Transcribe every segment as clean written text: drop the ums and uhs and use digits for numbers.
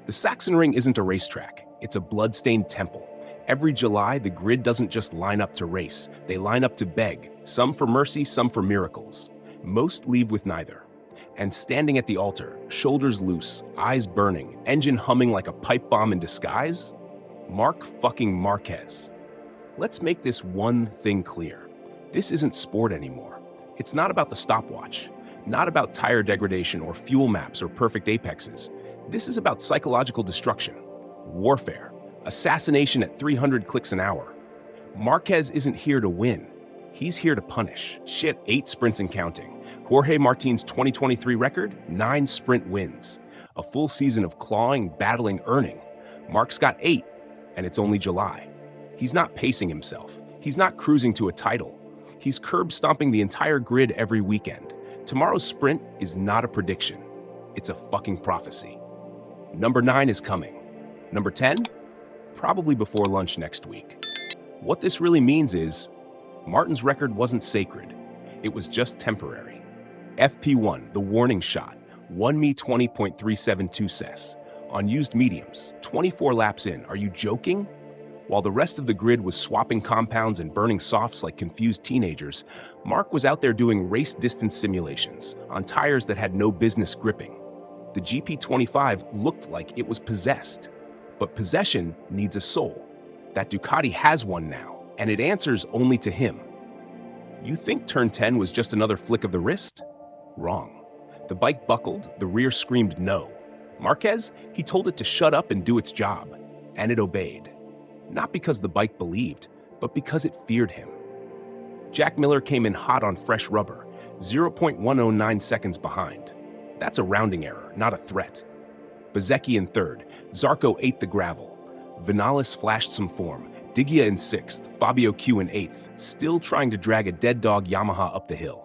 The Sachsenring isn't a racetrack, it's a blood-stained temple. Every July, the grid doesn't just line up to race, they line up to beg, some for mercy, some for miracles. Most leave with neither. And standing at the altar, shoulders loose, eyes burning, engine humming like a pipe bomb in disguise? Marc fucking Marquez. Let's make this one thing clear. This isn't sport anymore. It's not about the stopwatch, not about tire degradation or fuel maps or perfect apexes. This is about psychological destruction, warfare, assassination at 300 clicks an hour. Marquez isn't here to win. He's here to punish. Shit, 8 sprints and counting. Jorge Martin's 2023 record, 9 sprint wins. A full season of clawing, battling, earning. Marc's got 8, and it's only July. He's not pacing himself. He's not cruising to a title. He's curb stomping the entire grid every weekend. Tomorrow's sprint is not a prediction. It's a fucking prophecy. Number 9 is coming. Number 10? Probably before lunch next week. What this really means is, Martin's record wasn't sacred. It was just temporary. FP1, the warning shot, won me 20.372 ses. On used mediums, 24 laps in, are you joking? While the rest of the grid was swapping compounds and burning softs like confused teenagers, Marc was out there doing race distance simulations on tires that had no business gripping. The GP25 looked like it was possessed. But possession needs a soul. That Ducati has one now, and it answers only to him. You think turn 10 was just another flick of the wrist? Wrong. The bike buckled, the rear screamed no. Marquez, he told it to shut up and do its job, and it obeyed. Not because the bike believed, but because it feared him. Jack Miller came in hot on fresh rubber, 0.109 seconds behind. That's a rounding error, not a threat. Bezzecchi in third, Zarco ate the gravel. Vinales flashed some form, Diggia in sixth, Fabio Q in eighth, still trying to drag a dead dog Yamaha up the hill.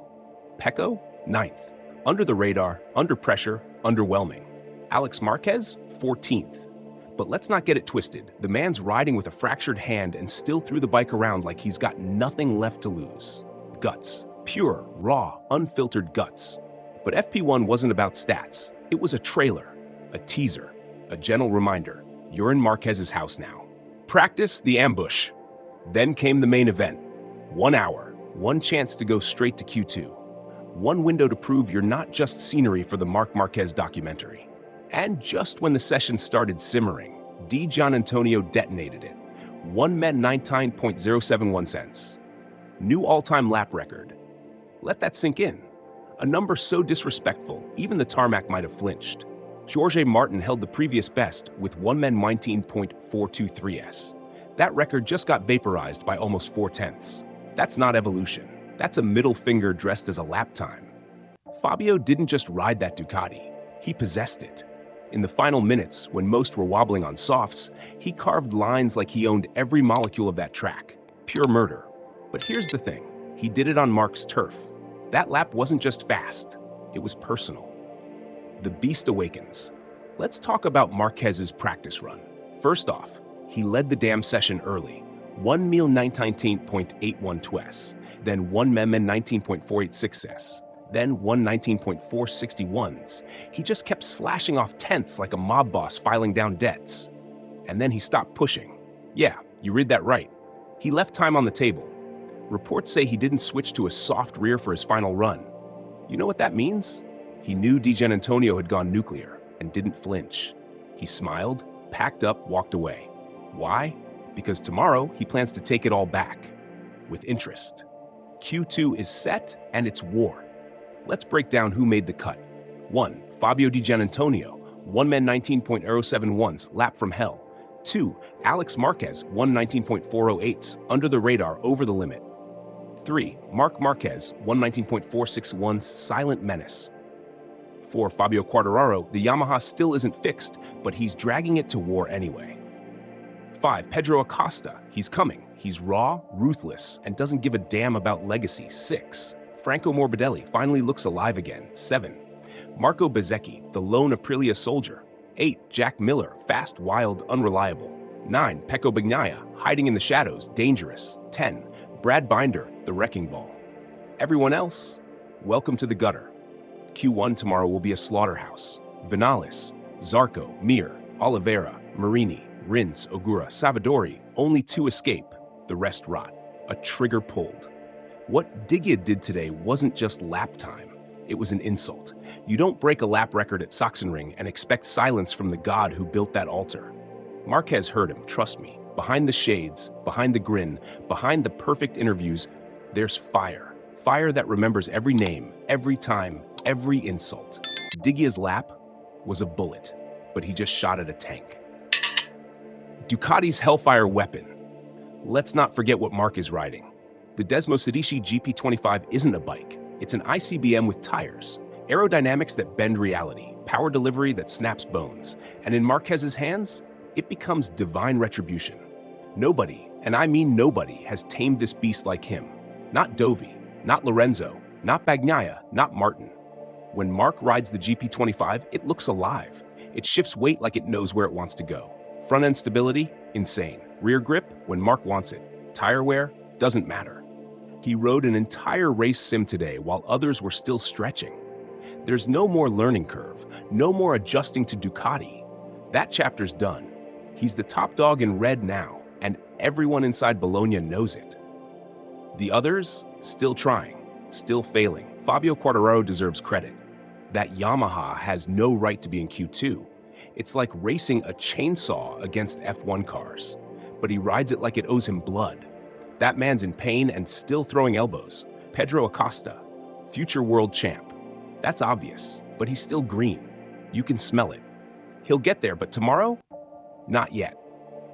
Pecco, ninth, under the radar, under pressure, underwhelming. Alex Marquez, 14th. But let's not get it twisted. The man's riding with a fractured hand and still threw the bike around like he's got nothing left to lose. Guts. Pure, raw, unfiltered guts. But FP1 wasn't about stats. It was a trailer, a teaser, a gentle reminder. You're in Marquez's house now. Practice the ambush. Then came the main event. 1 hour, one chance to go straight to Q2. One window to prove you're not just scenery for the Marc Marquez documentary. And just when the session started simmering, Di Giannantonio detonated it. 1:19.071 cents. New all-time lap record. Let that sink in. A number so disrespectful, even the tarmac might have flinched. Jorge Martin held the previous best with 1:19.423 s. That record just got vaporized by almost 4/10. That's not evolution. That's a middle finger dressed as a lap time. Fabio didn't just ride that Ducati. He possessed it. In the final minutes, when most were wobbling on softs, he carved lines like he owned every molecule of that track. Pure murder. But here's the thing. He did it on Marc's turf. That lap wasn't just fast. It was personal. The beast awakens. Let's talk about Marquez's practice run. First off, he led the damn session early. 1:19.812 s, then 1:19.486 s. Then 1:19.461s. He just kept slashing off tenths like a mob boss filing down debts. And then he stopped pushing. Yeah, you read that right. He left time on the table. Reports say he didn't switch to a soft rear for his final run. You know what that means? He knew Di Giannantonio had gone nuclear and didn't flinch. He smiled, packed up, walked away. Why? Because tomorrow he plans to take it all back. With interest. Q2 is set and it's war. Let's break down who made the cut. 1. Fabio Di Giannantonio, 1:19.071's lap from hell. 2. Alex Marquez, 1:19.408's under the radar, over the limit. 3. Marc Marquez, 1:19.461's silent menace. 4. Fabio Quartararo, the Yamaha still isn't fixed, but he's dragging it to war anyway. 5. Pedro Acosta, he's coming. He's raw, ruthless, and doesn't give a damn about legacy. 6. Franco Morbidelli finally looks alive again. 7. Marco Bezzecchi, the lone Aprilia soldier. 8. Jack Miller, fast, wild, unreliable. 9. Pecco Bagnaia, hiding in the shadows, dangerous. 10. Brad Binder, the wrecking ball. Everyone else, welcome to the gutter. Q1 tomorrow will be a slaughterhouse. Vinales, Zarco, Mir, Oliveira, Marini, Rins, Ogura, Savadori, only 2 escape. The rest rot. A trigger pulled. What Diggia did today wasn't just lap time. It was an insult. You don't break a lap record at Sachsenring and expect silence from the god who built that altar. Marquez heard him, trust me. Behind the shades, behind the grin, behind the perfect interviews, there's fire. Fire that remembers every name, every time, every insult. Diggia's lap was a bullet, but he just shot at a tank. Ducati's Hellfire weapon. Let's not forget what Marc is riding. The Desmosedici GP25 isn't a bike. It's an ICBM with tires, aerodynamics that bend reality, power delivery that snaps bones. And in Marquez's hands, it becomes divine retribution. Nobody, and I mean nobody, has tamed this beast like him. Not Dovi, not Lorenzo, not Bagnaia, not Martin. When Marc rides the GP25, it looks alive. It shifts weight like it knows where it wants to go. Front end stability, insane. Rear grip, when Marc wants it. Tire wear, doesn't matter. He rode an entire race sim today while others were still stretching. There's no more learning curve, no more adjusting to Ducati. That chapter's done. He's the top dog in red now, and everyone inside Bologna knows it. The others, still trying, still failing. Fabio Quartararo deserves credit. That Yamaha has no right to be in Q2. It's like racing a chainsaw against F1 cars. But he rides it like it owes him blood. That man's in pain and still throwing elbows. Pedro Acosta, future world champ. That's obvious, but he's still green. You can smell it. He'll get there, but tomorrow? Not yet.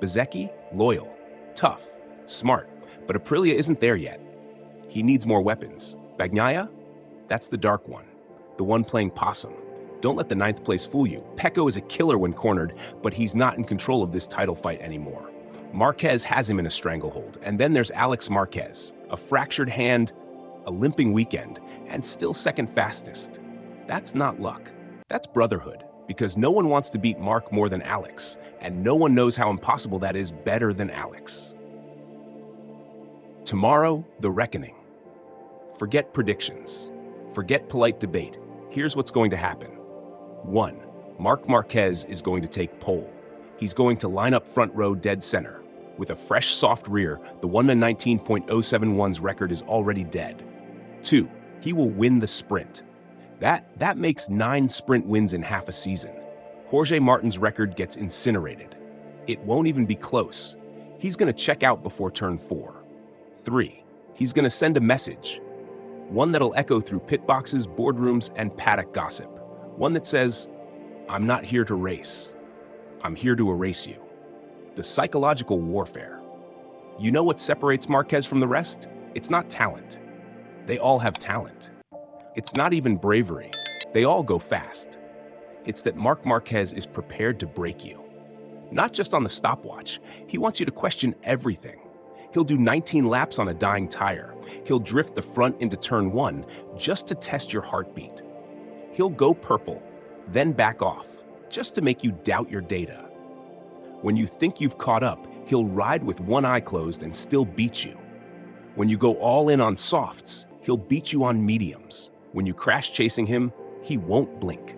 Bezzecchi, loyal, tough, smart, but Aprilia isn't there yet. He needs more weapons. Bagnaia? That's the dark one, the one playing possum. Don't let the 9th place fool you. Pecco is a killer when cornered, but he's not in control of this title fight anymore. Marquez has him in a stranglehold, and then there's Alex Marquez, a fractured hand, a limping weekend, and still second fastest. That's not luck. That's brotherhood, because no one wants to beat Marc more than Alex, and no one knows how impossible that is better than Alex. Tomorrow, the reckoning. Forget predictions. Forget polite debate. Here's what's going to happen. 1. Marc Marquez is going to take pole. He's going to line up front row dead center. With a fresh, soft rear, the 1:19.071's record is already dead. 2. He will win the sprint. That makes 9 sprint wins in half a season. Jorge Martin's record gets incinerated. It won't even be close. He's going to check out before turn 4. 3. He's going to send a message. One that'll echo through pit boxes, boardrooms, and paddock gossip. One that says, I'm not here to race. I'm here to erase you. The psychological warfare. You know what separates Marquez from the rest? It's not talent. They all have talent. It's not even bravery. They all go fast. It's that Marc Marquez is prepared to break you. Not just on the stopwatch. He wants you to question everything. He'll do 19 laps on a dying tire. He'll drift the front into turn 1 just to test your heartbeat. He'll go purple, then back off, just to make you doubt your data. When you think you've caught up, he'll ride with one eye closed and still beat you. When you go all in on softs, he'll beat you on mediums. When you crash chasing him, he won't blink.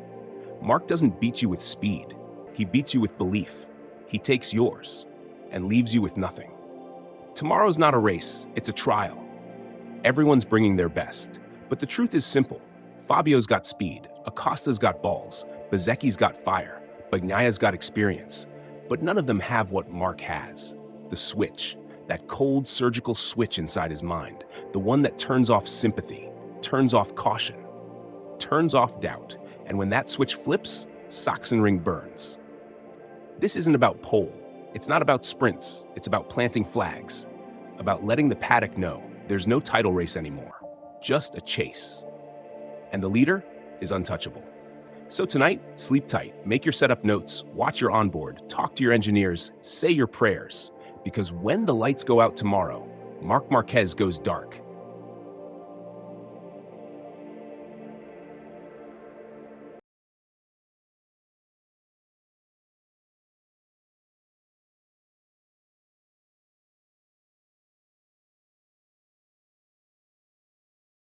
Marc doesn't beat you with speed. He beats you with belief. He takes yours and leaves you with nothing. Tomorrow's not a race, it's a trial. Everyone's bringing their best. But the truth is simple. Fabio's got speed, Acosta's got balls, Bezzecchi's got fire, Bagnaia's got experience. But none of them have what Marc has. The switch, that cold surgical switch inside his mind. The one that turns off sympathy, turns off caution, turns off doubt. And when that switch flips, Sachsenring burns. This isn't about pole. It's not about sprints. It's about planting flags. About letting the paddock know there's no title race anymore. Just a chase. And the leader is untouchable. So tonight, sleep tight, make your setup notes, watch your onboard, talk to your engineers, say your prayers. Because when the lights go out tomorrow, Marc Marquez goes dark.